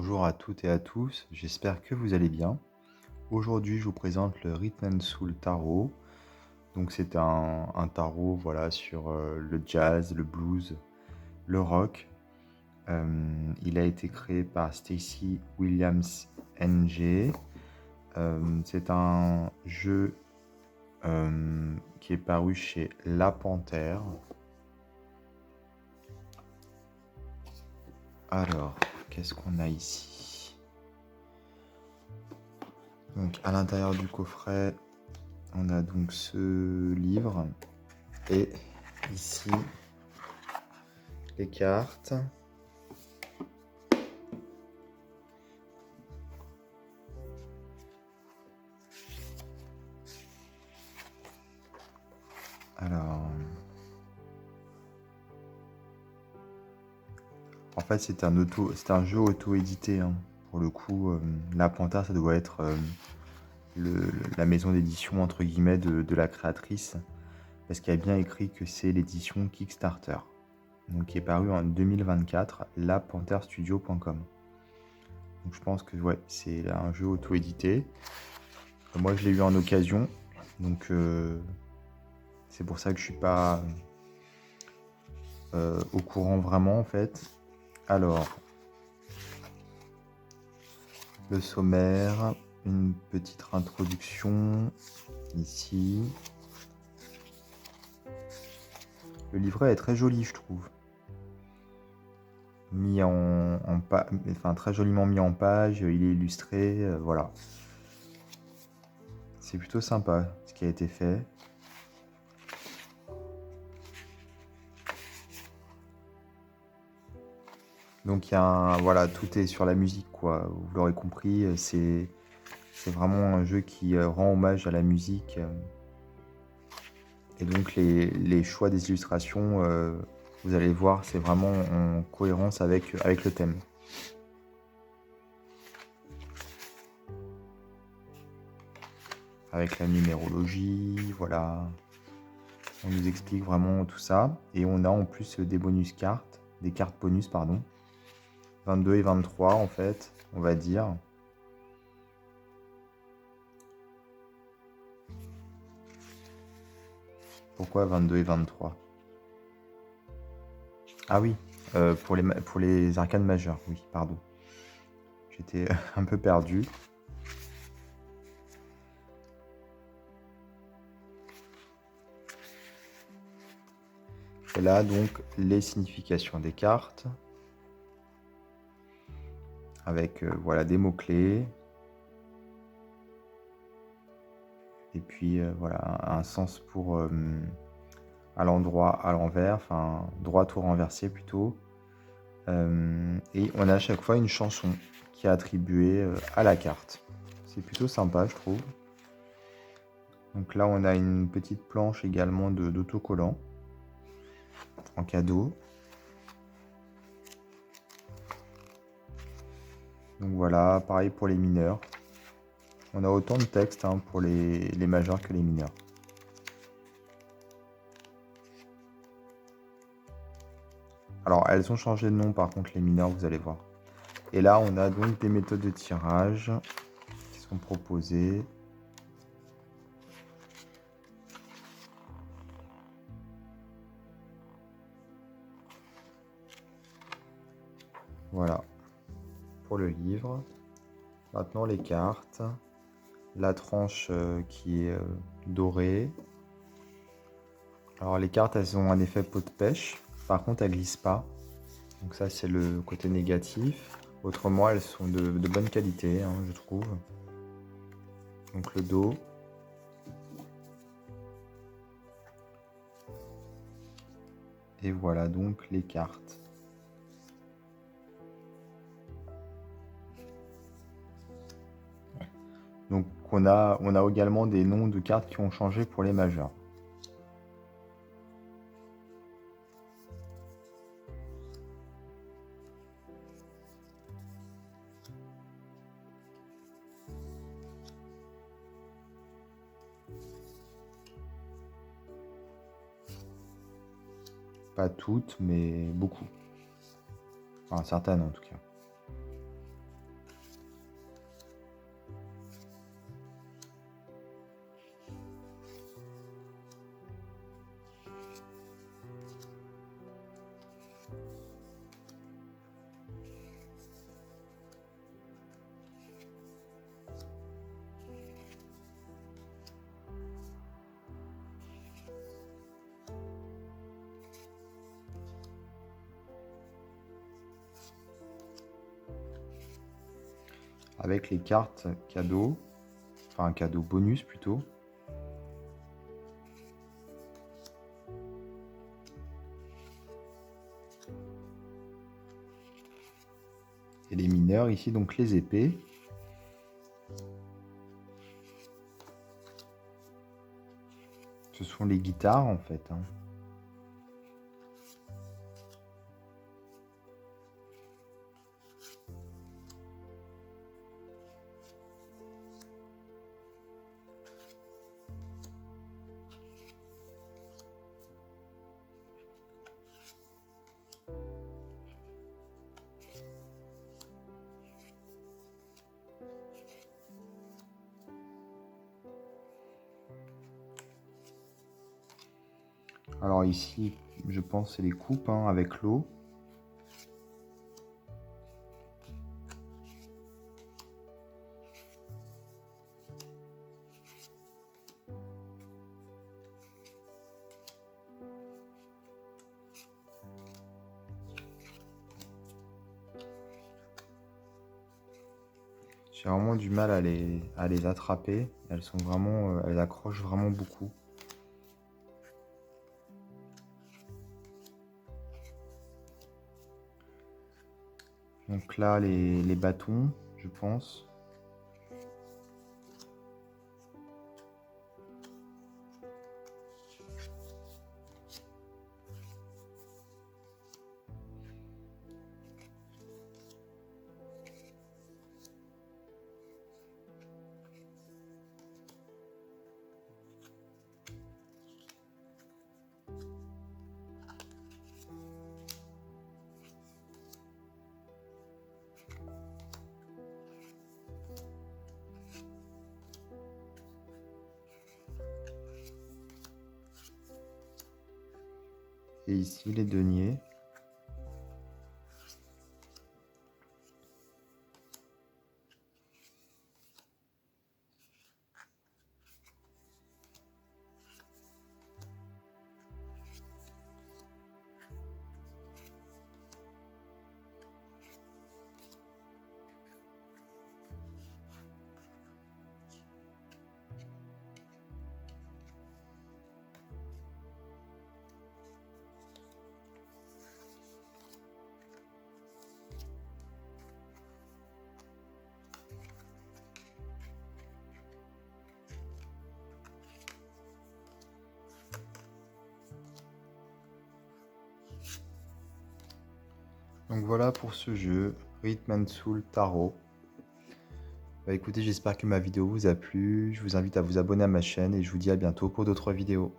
Bonjour à toutes et à tous, j'espère que vous allez bien. Aujourd'hui, je vous présente le Rhythm and Soul Tarot. Donc, c'est un tarot voilà, sur le jazz, le blues, le rock. Il a été créé par Stacey Williams NG. C'est un jeu qui est paru chez La Panthère. Alors, qu'est-ce qu'on a ici? Donc, à l'intérieur du coffret, on a donc ce livre et ici les cartes. Alors, en fait, c'est un jeu auto-édité, hein. Pour le coup, La Panthère, ça doit être la maison d'édition entre guillemets de la créatrice, parce qu'il y a bien écrit que c'est l'édition Kickstarter, donc qui est paru en 2024, lapanthèrestudio.com. Donc je pense que ouais, c'est un jeu auto-édité. Moi, je l'ai eu en occasion, donc c'est pour ça que je suis pas au courant vraiment en fait. Alors, le sommaire, une petite introduction ici. Le livret est très joli, je trouve. Enfin, très joliment mis en page, il est illustré, voilà. C'est plutôt sympa ce qui a été fait. Donc voilà, tout est sur la musique, quoi. Vous l'aurez compris, c'est vraiment un jeu qui rend hommage à la musique. Et donc les choix des illustrations, vous allez voir, c'est vraiment en cohérence avec le thème. Avec la numérologie, voilà. On nous explique vraiment tout ça. Et on a en plus des cartes bonus, pardon. 22 et 23 en fait, on va dire. Pourquoi 22 et 23? Ah oui, pour les arcanes majeures, oui, pardon. J'étais un peu perdu. Et là, donc, les significations des cartes. Avec, voilà, des mots-clés. Et puis, voilà, un sens pour à l'endroit, à l'envers, enfin, droit ou renversé plutôt. Et on a à chaque fois une chanson qui est attribuée à la carte. C'est plutôt sympa, je trouve. Donc là, on a une petite planche également d'autocollants en cadeau. Donc voilà, pareil pour les mineurs. On a autant de texte hein, pour les majeurs que les mineurs. Alors, elles ont changé de nom par contre, les mineurs, vous allez voir. Et là, on a donc des méthodes de tirage qui sont proposées. Voilà, pour le livre. Maintenant, les cartes. La tranche qui est dorée. Alors, les cartes, elles ont un effet peau de pêche. Par contre, elles glissent pas. Donc ça, c'est le côté négatif. Autrement, elles sont de bonne qualité, hein, je trouve. Donc le dos. Et voilà donc les cartes. Donc on a également des noms de cartes qui ont changé pour les majeurs. Pas toutes, mais beaucoup. Enfin, certaines en tout cas. avec les cartes cadeaux, enfin un cadeau bonus plutôt. Et les mineurs ici, donc les épées. Ce sont les guitares en fait, hein. Alors ici, je pense c'est les coupes hein, avec l'eau. J'ai vraiment du mal à les attraper. Elles sont vraiment, elles accrochent vraiment beaucoup. Donc là, les bâtons, je pense. Et ici, les deniers. Donc voilà pour ce jeu, Rhythm and Soul Tarot. Bah écoutez, j'espère que ma vidéo vous a plu. Je vous invite à vous abonner à ma chaîne et je vous dis à bientôt pour d'autres vidéos.